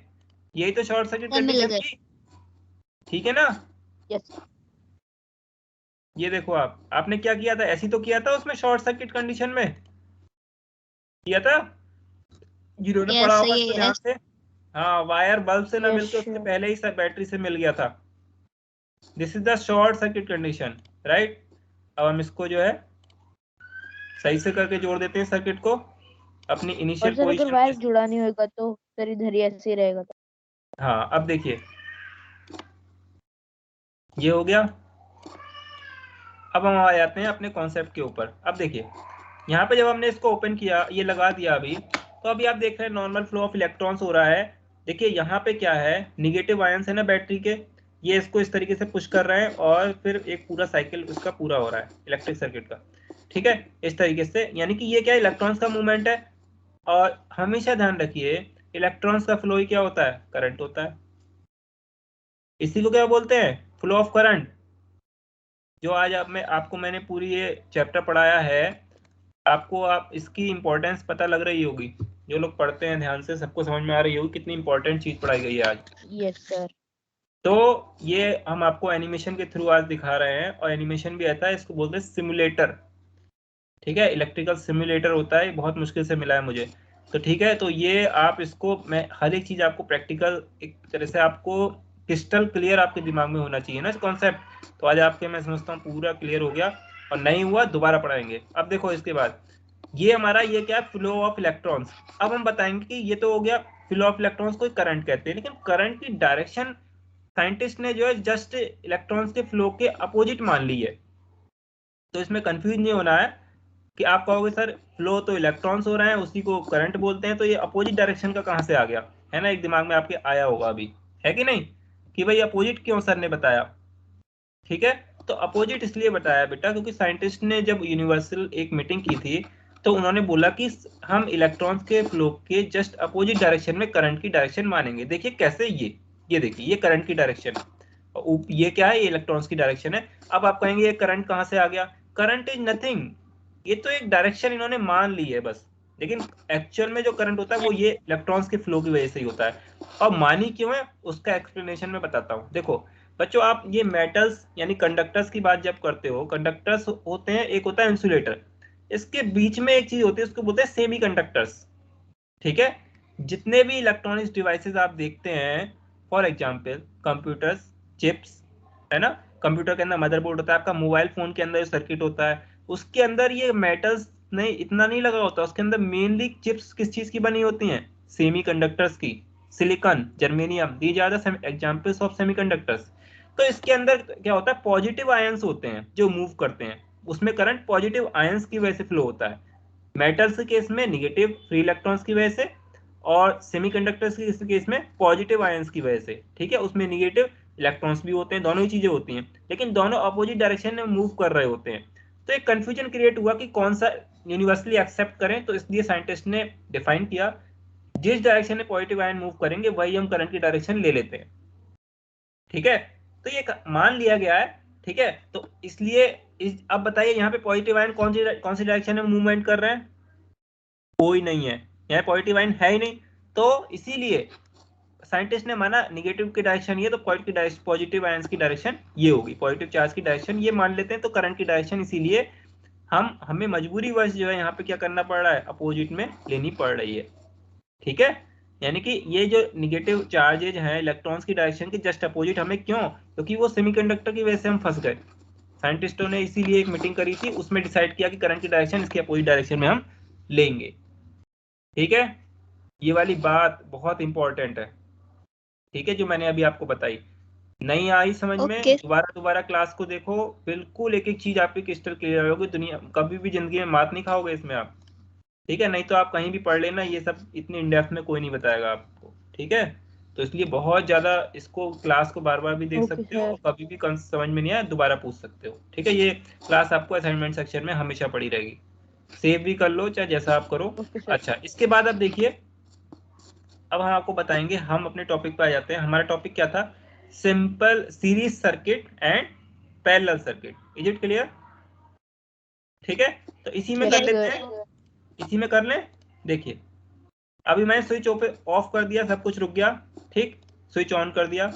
यही तो शॉर्ट सर्किट मिल कंडीशन गए। थी। ठीक है ना? यस। ये देखो, आपने क्या किया था? ऐसी तो किया था उसमें शॉर्ट सर्किट कंडीशन में, किया था जिन्होंने पढ़ा यस होगा सही इसको है। ध्यान से। हाँ, वायर बल्ब से ना Yes, मिलके उसके sure. पहले ही बैटरी से मिल गया था। This is the short circuit condition, right? अब हम इसको जो है सही से करके जोड़ देते हैं सर्किट को अपनी और इनिशियल सर अगर पोजीशन वायर में। जुड़ा नहीं होगा तो सर इधर ही ऐसे ही रहेगा। हाँ, अब देखिए ये हो गया। अब हम आ जाते हैं अपने कॉन्सेप्ट के ऊपर। अब देखिए यहाँ पे जब हमने इसको ओपन किया, ये लगा दिया अभी, तो अभी आप देख रहे हैं नॉर्मल फ्लो ऑफ इलेक्ट्रॉन्स हो रहा है। देखिए यहाँ पे क्या है, निगेटिव आयंस है ना बैटरी के, ये इसको इस तरीके से पुश कर रहे हैं और फिर एक पूरा साइकिल उसका पूरा हो रहा है इलेक्ट्रिक सर्किट का। ठीक है, इस तरीके से, यानी कि ये क्या इलेक्ट्रॉन्स का मूवमेंट है। और हमेशा ध्यान रखिए इलेक्ट्रॉन्स का फ्लो ही क्या होता है, करंट होता है। इसी को क्या बोलते हैं, फ्लो ऑफ करंट। जो आज आपको मैंने पूरी ये चैप्टर पढ़ाया है, आपको आप इसकी इंपॉर्टेंस पता लग रही होगी। जो लोग पढ़ते हैं ध्यान से सबको समझ में आ रही होगी कितनी इंपॉर्टेंट चीज पढ़ाई गई है आज। Yes sir. तो ये हम आपको एनिमेशन के थ्रू आज दिखा रहे हैं, और एनिमेशन भी आता है, इसको बोलते हैं सिमुलेटर। ठीक है, इलेक्ट्रिकल सिमुलेटर होता है, बहुत मुश्किल से मिला है मुझे। तो ठीक है, तो ये आप इसको, मैं हर एक चीज आपको प्रैक्टिकल एक तरह से आपको क्रिस्टल क्लियर आपके दिमाग में होना चाहिए ना कॉन्सेप्ट। तो आज आपके मैं समझता हूँ पूरा क्लियर हो गया, और नहीं हुआ दोबारा पढ़ाएंगे। अब देखो इसके बाद ये हमारा ये क्या है, फ्लो ऑफ इलेक्ट्रॉन्स। अब हम बताएंगे कि ये तो हो गया फ्लो ऑफ इलेक्ट्रॉन्स को करंट कहते हैं, लेकिन करंट की डायरेक्शन साइंटिस्ट ने जो है जस्ट इलेक्ट्रॉन्स के फ्लो के अपोजिट मान ली है। तो इसमें कंफ्यूज नहीं होना है कि आप कहोगे सर फ्लो तो इलेक्ट्रॉन्स हो रहे हैं उसी को करंट बोलते हैं, तो ये अपोजिट डायरेक्शन का कहाँ से आ गया, है ना, एक दिमाग में आपके आया होगा अभी, है कि नहीं, कि भाई अपोजिट क्यों सर ने बताया। ठीक है, तो अपोजिट इसलिए बताया बेटा क्योंकि साइंटिस्ट ने जब यूनिवर्सल एक मीटिंग की थी तो उन्होंने बोला कि हम इलेक्ट्रॉन्स के फ्लो के जस्ट अपोजिट डायरेक्शन में करंट की डायरेक्शन मानेंगे। देखिए कैसे, ये देखिए ये करंट की डायरेक्शन है, ये क्या है, ये इलेक्ट्रॉन्स की डायरेक्शन है। अब आप कहेंगे ये करंट कहाँ से आ गया, करंट इज नथिंग, ये तो एक डायरेक्शन इन्होंने मान ली है बस, लेकिन एक्चुअल में जो करंट होता है वो ये इलेक्ट्रॉन्स के फ्लो की वजह से ही होता है। और मानी क्यों है उसका एक्सप्लेनेशन में बताता हूँ। देखो बच्चों, आप ये मेटल्स यानी कंडक्टर्स की बात जब करते हो, कंडक्टर्स होते हैं, एक होता है इंसुलेटर, इसके बीच में एक चीज होती है उसको बोलते हैं सेमी कंडक्टर्स। ठीक है, जितने भी इलेक्ट्रॉनिक्स डिवाइसेस आप देखते हैं, फॉर एग्जांपल कंप्यूटर्स, चिप्स, है ना, कंप्यूटर के अंदर मदरबोर्ड होता है, आपका मोबाइल फोन के अंदर सर्किट होता है, उसके अंदर ये मेटल्स नहीं इतना नहीं लगा होता, उसके अंदर मेनली चिप्स किस चीज की बनी होती हैं, सेमी कंडक्टर्स की, silicon, germanium, these are the examples of semiconductors. तो इसके अंदर क्या होता है, पॉजिटिव आयंस होते हैं जो मूव करते हैं, उसमें करंट पॉजिटिव आयंस की वजह से फ्लो होता है। मेटल्स के केस में निगेटिव फ्री इलेक्ट्रॉन्स की वजह से, और सेमीकंडक्टर्स के केस में पॉजिटिव आयंस की वजह से। ठीक है, उसमें निगेटिव इलेक्ट्रॉन्स भी होते हैं, दोनों ही चीजें होती हैं, लेकिन दोनों अपोजिट डायरेक्शन में मूव कर रहे होते हैं। तो एक कंफ्यूजन क्रिएट हुआ कि कौन सा यूनिवर्सली एक्सेप्ट करें, तो इसलिए साइंटिस्ट ने डिफाइन किया जिस डायरेक्शन में पॉजिटिव आयन मूव करेंगे वही हम करंट की डायरेक्शन ले लेते हैं। ठीक है, तो ये मान लिया गया है। ठीक है, तो इसलिए अब बताइए यहाँ पे पॉजिटिव आयन कौन सी डायरेक्शन में मूवमेंट कर रहे हैं, कोई नहीं है, यहाँ पॉजिटिव आयन है ही नहीं। तो इसीलिए साइंटिस्ट ने माना निगेटिव की डायरेक्शन ये, तो पॉजिटिव आयंस की डायरेक्शन ये होगी, पॉजिटिव चार्ज की डायरेक्शन ये मान लेते हैं, तो करंट की डायरेक्शन इसीलिए हमें मजबूरी वश जो है यहाँ पे क्या करना पड़ रहा है, अपोजिट में लेनी पड़ रही है। ठीक है, यानी कि ये जो निगेटिव चार्जेज हैं इलेक्ट्रॉन्स की डायरेक्शन के जस्ट अपोजिट, हमें क्यों, क्योंकि वो सेमीकंडक्टर की वजह से हम फंस गए। साइंटिस्टों ने इसीलिए एक मीटिंग करी थी, उसमें डिसाइड किया कि करंट की डायरेक्शन इसके अपोजिट डायरेक्शन में हम लेंगे। ठीक है, ये वाली बात बहुत इंपॉर्टेंट है। ठीक है, जो मैंने अभी आपको बताई, नहीं आई समझ में, ओके दोबारा क्लास को देखो, बिल्कुल एक एक चीज आपकी क्रिस्टल क्लियर होगी। दुनिया कभी भी जिंदगी में मात नहीं खाओगे इसमें आप। ठीक है, नहीं तो आप कहीं भी पढ़ लेना, ये सब इतनी इन डेप्थ में कोई नहीं बताएगा आपको। ठीक है, तो इसलिए बहुत ज्यादा इसको क्लास को बार बार भी देख ओके सकते हो, सर। और कभी भी समझ में नहीं आया दोबारा पूछ सकते हो। ठीक है, ये क्लास आपको असाइनमेंट सेक्शन में हमेशा पड़ी रहेगी, सेव भी कर लो चाहे जैसा आप करो। Okay sir. अच्छा, इसके बाद अब देखिए, अब हम आपको बताएंगे, हम अपने टॉपिक पे आ जाते हैं। हमारा टॉपिक क्या था, simple series circuit and parallel circuit. Is it clear? ठीक है, तो इसी में यस कर लेते सर। हैं, इसी में कर लें। देखिए, अभी मैंने स्विच ऑफ कर दिया, सब कुछ रुक गया। ठीक, स्विच ऑन कर दिया।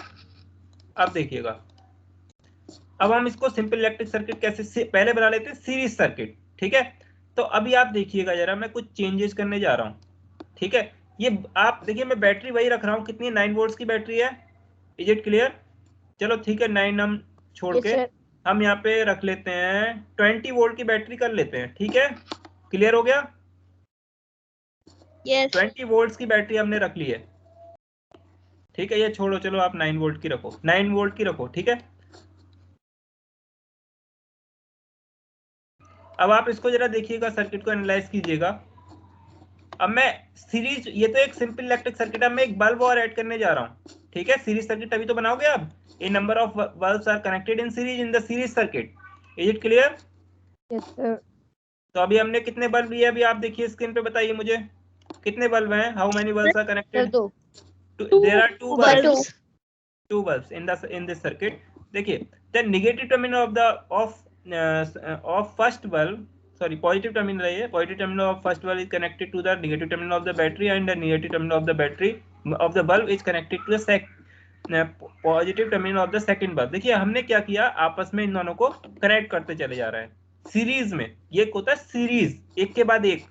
अब देखिएगा, अब हम इसको सिंपल इलेक्ट्रिक सर्किट कैसे पहले बना लेते हैं, सीरीज सर्किट। ठीक है, तो अभी आप देखिएगा जरा, मैं कुछ चेंजेस करने जा रहा हूँ। ठीक है, ये आप देखिए, मैं बैटरी वही रख रहा हूँ, कितनी 9 वोल्ट्स की बैटरी है। Is it clear? चलो ठीक है, 9 हम छोड़ यस के सर। हम यहाँ पे रख लेते हैं 20 वोल्ट की बैटरी कर लेते हैं। ठीक है, क्लियर हो गया? यस 20 वोल्ट्स की बैटरी हमने रख ली है। ठीक है, ये छोड़ो, चलो आप 9 वोल्ट की रखो, 9 वोल्ट की रखो। ठीक है, अब आप इसको जरा देखिएगा, सर्किट को एनालाइज कीजिएगा। अब मैं सीरीज, ये तो एक सिंपल इलेक्ट्रिक सर्किट है, मैं एक बल्ब और ऐड करने जा रहा हूँ, ठीक है। सीरीज सर्किट तभी तो बनाओगे आप। A number of bulbs are connected in series in the series circuit. Is it clear? Yes sir. तो अभी हमने कितने बल्ब लिए, अभी आप देखिए स्क्रीन पे, बताइए मुझे कितने बल्ब हैं, how many bulbs are sir connected? दो। There are two bulbs, bulbs. two bulbs in this circuit. देखिए, the negative terminal of the of first bulb, sorry, positive terminal है ये, positive terminal of first bulb is connected to the negative terminal of the battery and the negative terminal of the battery of the bulb is connected to the positive terminal of the second bulb। देखिए हमने क्या किया, आपस में इन दोनों को connect करते चले जा रहे हैं सीरीज में। ये होता है सीरीज, एक के बाद एक,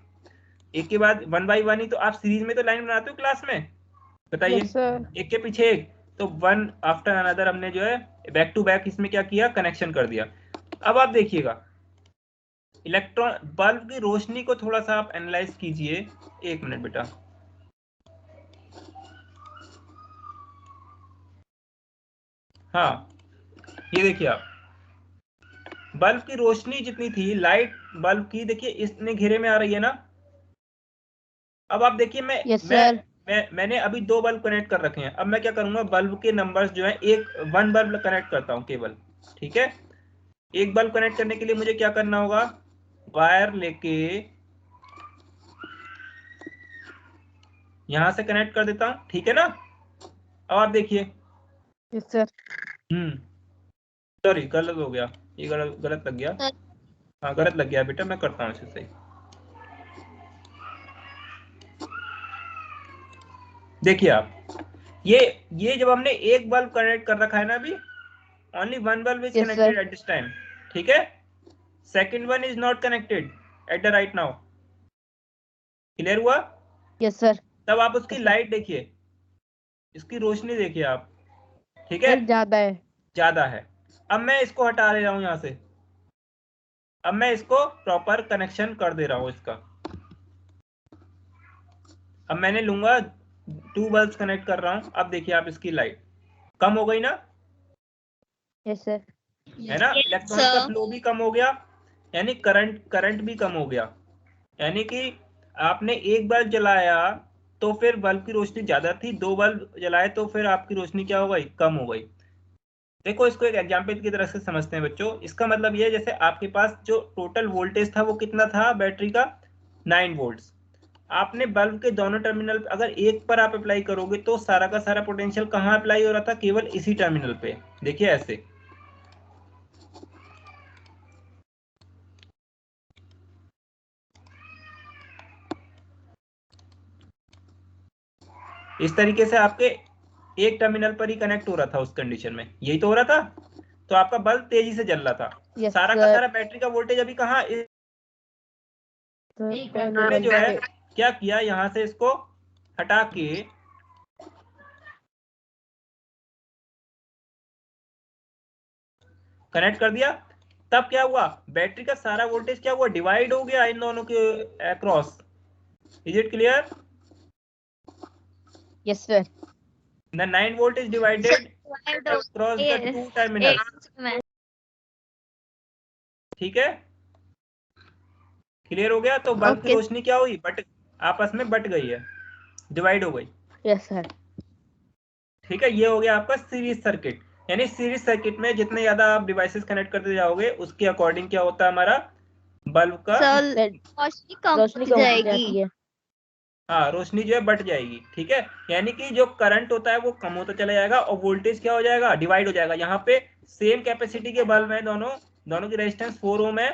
एक के बाद वन बाई वन ही तो आप सीरीज में तो लाइन बनाते हो क्लास में, बताइए। Yes sir. एक के पीछे एक, तो वन आफ्टर अनदर हमने जो है बैक टू बैक इसमें क्या किया, कनेक्शन कर दिया। अब आप देखिएगा इलेक्ट्रॉन बल्ब की रोशनी को थोड़ा सा आप एनालाइज कीजिए। एक मिनट बेटा, हाँ ये देखिए आप, बल्ब की रोशनी जितनी थी, लाइट बल्ब की, देखिए इतने घेरे में आ रही है ना। अब आप देखिए मैंने अभी दो बल्ब कनेक्ट कर रखे हैं। अब मैं क्या करूंगा, बल्ब के नंबर्स जो है, एक वन बल्ब कनेक्ट करता हूं केवल, ठीक है। एक बल्ब कनेक्ट करने के लिए मुझे क्या करना होगा, वायर लेके यहां से कनेक्ट कर देता हूं, ठीक है ना। अब आप देखिए, यस सर। सॉरी गलत हो गया, ये गलत लग गया, हाँ गलत लग गया बेटा, मैं करता हूँ इसे सही। देखिए आप, ये जब हमने एक बल्ब कनेक्ट कर रखा है ना अभी, only one bulb is Yes, connected sir. At this time, ठीक है। Second one is not connected at the right now. Clear हुआ? Yes sir. तब आप उसकी Yes, sir. लाइट देखिए, इसकी रोशनी देखिए आप, ठीक है, सर ज्यादा है। ज्यादा है। अब मैं इसको हटा ले रहा हूं यहां से, अब मैं इसको प्रॉपर कनेक्शन कर दे रहा हूं इसका। अब मैंने लूंगा, टू बल्ब्स कनेक्ट कर रहा हूं, अब देखिए आप इसकी लाइट कम हो गई ना, यस सर। है ना। इलेक्ट्रॉन का फ्लो भी कम हो गया, यानी करंट भी कम हो गया। यानी कि आपने एक बल्ब जलाया तो फिर बल्ब की रोशनी ज्यादा थी, दो बल्ब जलाए तो फिर आपकी रोशनी क्या हो गई, कम हो गई। देखो इसको एक एग्जाम्पल की तरह से समझते हैं बच्चों। इसका मतलब ये है, जैसे आपके पास जो टोटल वोल्टेज था वो कितना था बैटरी का, 9 वोल्ट्स। आपने बल्ब के दोनों टर्मिनल अगर एक पर आप अप्लाई करोगे तो सारा का सारा पोटेंशियल कहाँ अप्लाई हो रहा था, केवल इसी टर्मिनल पे। देखिए ऐसे, इस तरीके से आपके एक टर्मिनल पर ही कनेक्ट हो रहा था उस कंडीशन में, यही तो हो रहा था। तो आपका बल्ब तेजी से जल रहा था। Yes, सारा का sir. सारा बैटरी का वोल्टेज अभी कहाँ, हमने जो है क्या किया, यहां से इसको हटा के कनेक्ट कर दिया। तब क्या हुआ, बैटरी का सारा वोल्टेज क्या हुआ, डिवाइड हो गया इन दोनों के across. Is it clear? Yes, sir. The 9 volt is divided across the two terminals, ठीक है। क्लियर हो गया? तो बल्ब की Okay. रोशनी क्या हुई, बट आपस में बट गई है, डिवाइड हो गई, Yes, sir. ठीक है। ये हो गया आपका सीरीज सर्किट। यानी सीरीज सर्किट में जितने ज्यादा आप डिवाइसेस कनेक्ट करते जाओगे उसके अकॉर्डिंग क्या होता है, हमारा बल्ब का रोशनी कम रोशनी होती कम होती जाएगी। जाती है। हाँ रोशनी जो है बढ़ जाएगी, ठीक है। यानी कि जो करंट होता है वो कम होता चला जाएगा और वोल्टेज क्या हो जाएगा, डिवाइड हो जाएगा। यहाँ पे सेम कैपेसिटी के बल्ब हैं, दोनों की रेजिस्टेंस 4 ओम है,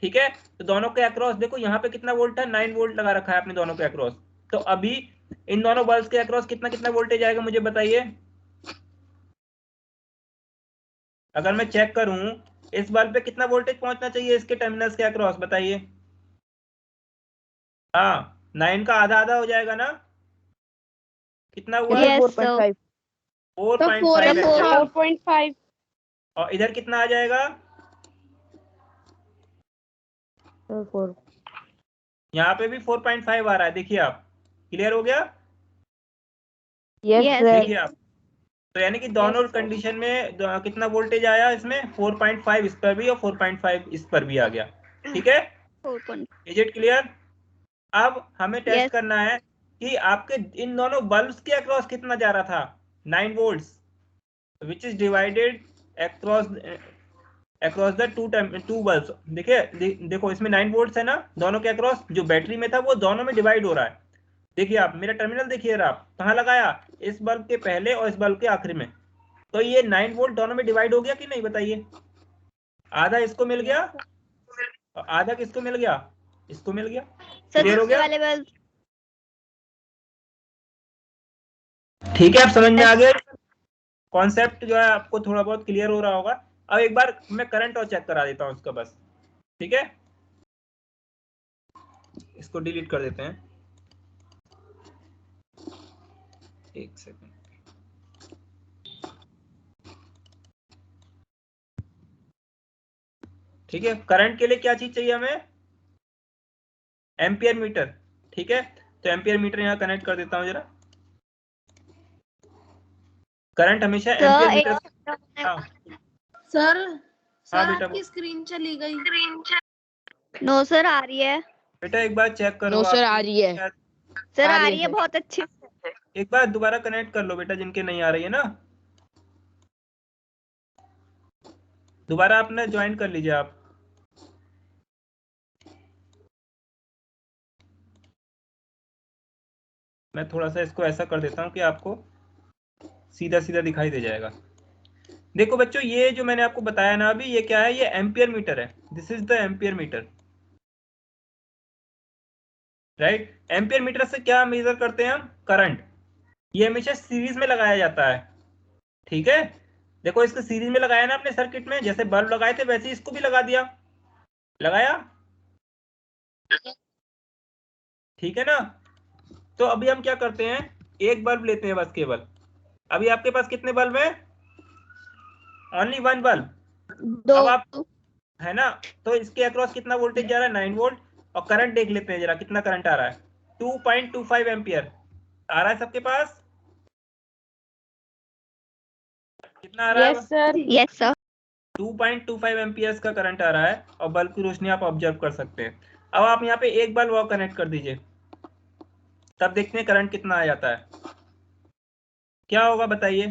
ठीक है। तो दोनों के अक्रॉस देखो यहाँ पे कितना वोल्ट है, 9 वोल्ट लगा रखा है आपने दोनों के अक्रॉस। तो अभी इन दोनों बल्ब के अक्रॉस कितना कितना वोल्टेज आएगा मुझे बताइए। अगर मैं चेक करूं, इस बल्ब पे कितना वोल्टेज पहुंचना चाहिए इसके टर्मिनल्स के अक्रॉस, बताइए। हाँ 9 का आधा आधा हो जाएगा ना, कितना हुआ, Yes, Yes, sir. 4.5. 4.5 एक्चुअली। 4.5. और इधर कितना आ जाएगा, Sir, 4. यहाँ पे भी 4.5 आ रहा है, देखिए आप। क्लियर हो गया? Yes, Yes. sir. देखिए आप, तो यानी कि दोनों कंडीशन में कितना वोल्टेज आया इसमें, 4.5 इस पर भी और 4.5 इस पर भी आ गया, ठीक है। 4.5. Is it clear? अब हमें टेस्ट Yes. करना है कि आपके इन दोनों बल्ब्स के अक्रॉस कितना जा रहा था 9 volts which is divided across the two bulbs. देखिए देखो इसमें 9 वोल्ट्स है ना, दोनों के अक्रॉस जो बैटरी में था वो दोनों में डिवाइड हो रहा है। देखिए आप मेरा टर्मिनल देखिए, आप कहाँ लगाया, इस बल्ब के पहले और इस बल्ब के आखिरी में। तो ये 9 वोल्ट दोनों में डिवाइड हो गया कि नहीं बताइए। आधा इसको मिल गया और आधा किसको मिल गया, इसको मिल गया। क्लियर हो गया? वाले बल्ब। ठीक है, आप समझ में आ गया, कॉन्सेप्ट जो है आपको थोड़ा बहुत क्लियर हो रहा होगा। अब एक बार मैं करंट और चेक करा देता हूँ उसका बस। ठीक है, इसको डिलीट कर देते हैं, एक सेकंड। ठीक है, करंट के लिए क्या चीज चाहिए हमें, एम्पियर मीटर। ठीक है, तो एम्पियर मीटर यहाँ कनेक्ट कर देता हूँ जरा। करंट हमेशा एम्पियर मीटर। हाँ सर हाँ सर बेटा, आपकी स्क्रीन चली गई। नो सर, आ रही है। बेटा एक बार चेक करो। नो सर, आपकी आ रही है। शायद- सर आ आ रही रही है है सर। बहुत अच्छी। एक बार दोबारा कनेक्ट कर लो बेटा, जिनके नहीं आ रही है ना, दोबारा अपना ज्वाइन कर लीजिए आप। मैं थोड़ा सा इसको ऐसा कर देता हूँ कि आपको सीधा सीधा दिखाई दे जाएगा। देखो बच्चों, ये जो मैंने आपको बताया ना अभी, ये क्या है, ये एम्पियर मीटर है। This is the ampere meter, right. Ampere meter से क्या मेजर करते हैं हम, करंट। ये हमेशा सीरीज में लगाया जाता है। ठीक है, देखो इसको सीरीज में लगाया ना अपने सर्किट में, जैसे बल्ब लगाए थे वैसे ही इसको भी लगा दिया, लगाया। ठीक है ना, तो अभी हम क्या करते हैं, एक बल्ब लेते हैं बस केवल। अभी आपके पास कितने बल्ब हैं, ओनली वन बल्ब। दो। अब आप, है ना, तो इसके अक्रॉस कितना वोल्टेज जा रहा है, 9 वोल्ट। और करंट देख लेते हैं जरा, कितना करंट आ रहा है, 2.25 एम्पियर आ रहा है सबके पास। कितना आ रहा यस है, सर। Yes sir. 2.25 एम्पियर्स का करंट आ रहा है, और बल्ब की रोशनी आप ऑब्जर्व कर सकते हैं। अब आप यहाँ पे एक बल्ब और कनेक्ट कर दीजिए, तब देखते हैं करंट कितना आ जाता है, क्या होगा बताइए।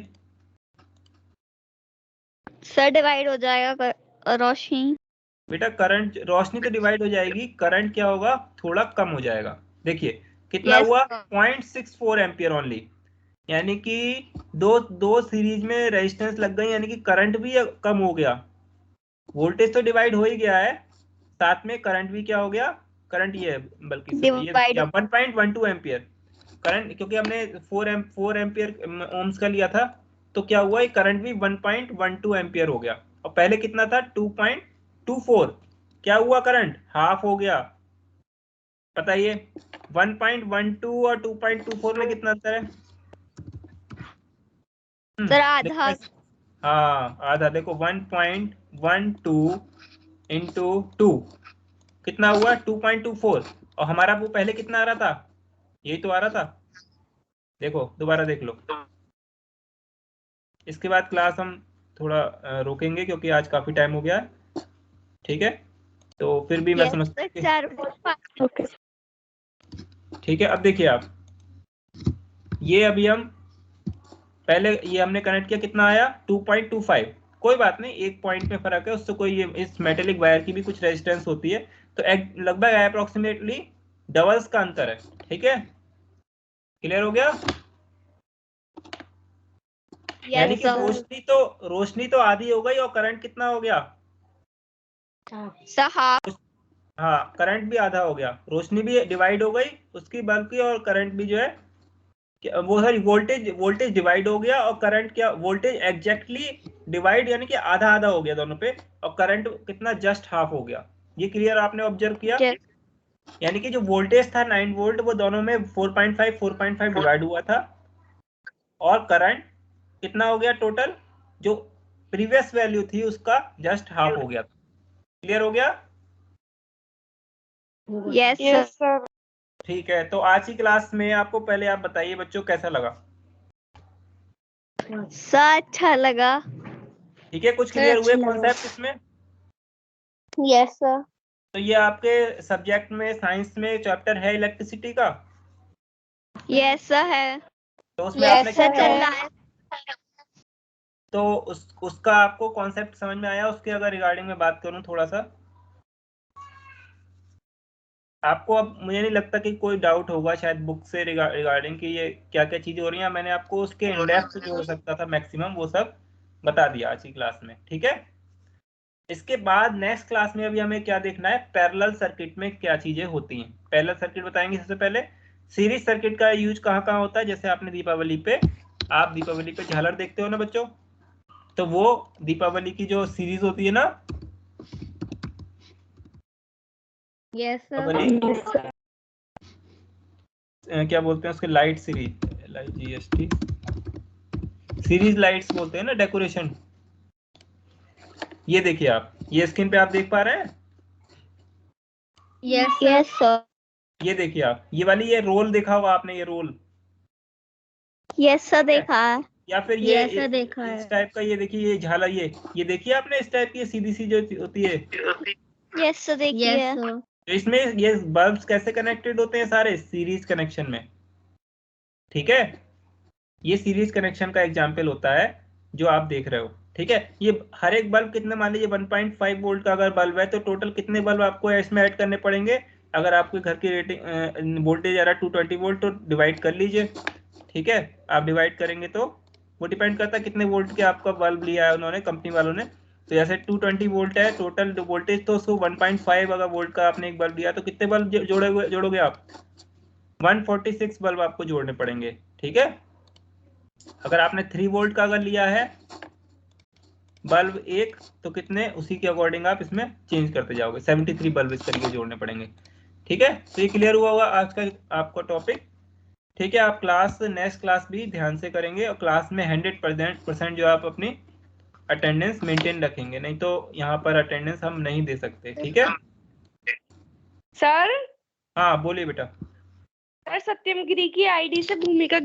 सर डिवाइड हो जाएगा रोशनी। बेटा करंट, रोशनी तो डिवाइड हो जाएगी, करंट क्या होगा, थोड़ा कम हो जाएगा। देखिए कितना Yes, हुआ, sir. 0.64 ampere only. यानी कि दो दो सीरीज में रेजिस्टेंस लग गई, यानी कि करंट भी कम हो गया। वोल्टेज तो डिवाइड हो ही गया है, साथ में करंट भी क्या हो गया, करंट ये बल्कि ये Divide. 1.12 एम्पियर करंट, क्योंकि हमने 4 एम्पियर ओम्स का लिया था, तो क्या हुआ, ये करंट भी 1.12 एम्पियर हो गया। और पहले कितना था, 2.24। क्या हुआ, करंट हाफ हो गया। बताइए 1.12 और 2.24 में कितना अंतर है। सर देखो आधा। हाँ आधा, देखो 1.12 इंटू 2 कितना हुआ, 2.24। और हमारा वो पहले कितना आ रहा था, यही तो आ रहा था। देखो दोबारा देख लो। इसके बाद क्लास हम थोड़ा रोकेंगे, क्योंकि आज काफी टाइम हो गया है। ठीक है, तो फिर भी मैं Yes, समझता sir. हूँ 4.5. ओके। ठीक है। अब देखिए आप, ये अभी हम पहले ये हमने कनेक्ट किया, कितना आया 2.25। कोई बात नहीं, एक पॉइंट में फर्क है, उससे कोई, ये इस मेटेलिक वायर की भी कुछ रेजिस्टेंस होती है, तो लगभग अप्रोक्सीमेटली डबल्स का अंतर है। ठीक है, क्लियर हो गया। यानी Yes, कि sir. रोशनी तो आधी हो गई, और करंट कितना हो गया, Sir half. हाँ करंट भी आधा हो गया, रोशनी भी डिवाइड हो गई उसकी बल्ब की, और करंट भी जो है वो सॉरी वोल्टेज डिवाइड हो गया, और करंट क्या, वोल्टेज एग्जैक्टली डिवाइड, यानी कि आधा आधा हो गया दोनों पे, और करंट कितना, जस्ट हाफ हो गया। ये क्लियर आपने ऑब्जर्व किया। Yes. यानी कि जो वोल्टेज था 9 वोल्ट, वो दोनों में 4.5 डिवाइड हुआ था, और करंट कितना हो गया टोटल, जो प्रीवियस वैल्यू थी उसका जस्ट हाफ हो गया। क्लियर हो गया। Yes, sir. Yes sir. ठीक है, तो आज की क्लास में आपको पहले आप बताइए बच्चों, कैसा लगा। सर अच्छा लगा। ठीक है, कुछ सर क्लियर हुए अच्छा लगा। कॉन्सेप्ट इसमें। Yes, sir. तो ये आपके सब्जेक्ट में साइंस में चैप्टर है इलेक्ट्रिसिटी का, यस सर है। तो उसमें आपने सर चल रहा है। तो उसका आपको कॉन्सेप्ट समझ में आया? उसके अगर रिगार्डिंग में बात करूं थोड़ा सा, आपको अब मुझे नहीं लगता कि कोई डाउट होगा शायद बुक से रिगार्डिंग कि ये क्या क्या चीजें हो रही हैं। मैंने आपको उसके इंडेप्थ जो हो सकता था मैक्सिमम वो सब बता दिया आज की क्लास में, ठीक है। इसके बाद नेक्स्ट क्लास में अभी हमें क्या देखना है, पैरेलल सर्किट में क्या चीजें होती हैं। पैरेलल सर्किट बताएंगे सबसे पहले। सीरीज सर्किट का यूज कहाँ कहाँ होता है, जैसे आपने दीपावली पे झालर देखते हो ना बच्चों, तो वो दीपावली की जो सीरीज होती है ना, यस दीपावली क्या बोलते हैं उसके, light series, LIGHT series lights बोलते हैं ना, डेकोरेशन। ये देखिए आप, ये स्क्रीन पे आप देख पा रहे हैं, यस सर। ये देखिए आप, ये वाली ये रोल देखा होगा आपने, ये रोल, यस सर देखा है। या फिर ये Yes, sir, देखा इस है। टाइप का, ये देखिए ये झालर, ये देखिए आपने इस टाइप की सीधी सी जो होती है। यस सर देखिए। तो इसमें ये बल्ब्स कैसे कनेक्टेड होते हैं, सारे सीरीज कनेक्शन में, ठीक है। ये सीरीज कनेक्शन का एग्जांपल होता है जो आप देख रहे हो, ठीक है। ये हर एक बल्ब कितने, मान लीजिए 1.5 वोल्ट का अगर बल्ब है तो टोटल कितने बल्ब आपको इसमें ऐड करने पड़ेंगे। अगर आपके घर की रेटिंग वोल्टेज आ रहा है 220 वोल्ट तो डिवाइड कर लीजिए, ठीक है। आप डिवाइड करेंगे तो वो डिपेंड करता है कितने वोल्ट के आपका बल्ब लिया है उन्होंने, कंपनी वालों ने। तो जैसे 220 वोल्ट है टोटल वोल्टेज, तो उसको 1.5 अगर वोल्ट का आपने एक बल्ब लिया तो कितने बल्ब जोड़ोगे आप, 146 बल्ब आपको जोड़ने पड़ेंगे, ठीक है। अगर आपने 3 वोल्ट का अगर लिया है बल्ब एक, तो कितने, उसी के अकॉर्डिंग आप इसमें चेंज करते जाओगे, 73 बल्ब इस तरीके जोड़ने पड़ेंगे, ठीक है। तो ये क्लियर हुआ होगा आज का आपका टॉपिक, ठीक है। आप क्लास नेक्स्ट क्लास भी ध्यान से करेंगे और क्लास में 100% जो आप अपनी अटेंडेंस मेंटेन रखेंगे, नहीं तो यहाँ पर अटेंडेंस हम नहीं दे सकते, ठीक है। सर हाँ बोलिए बेटा। सर सत्यम गिरी की आईडी से भूमिका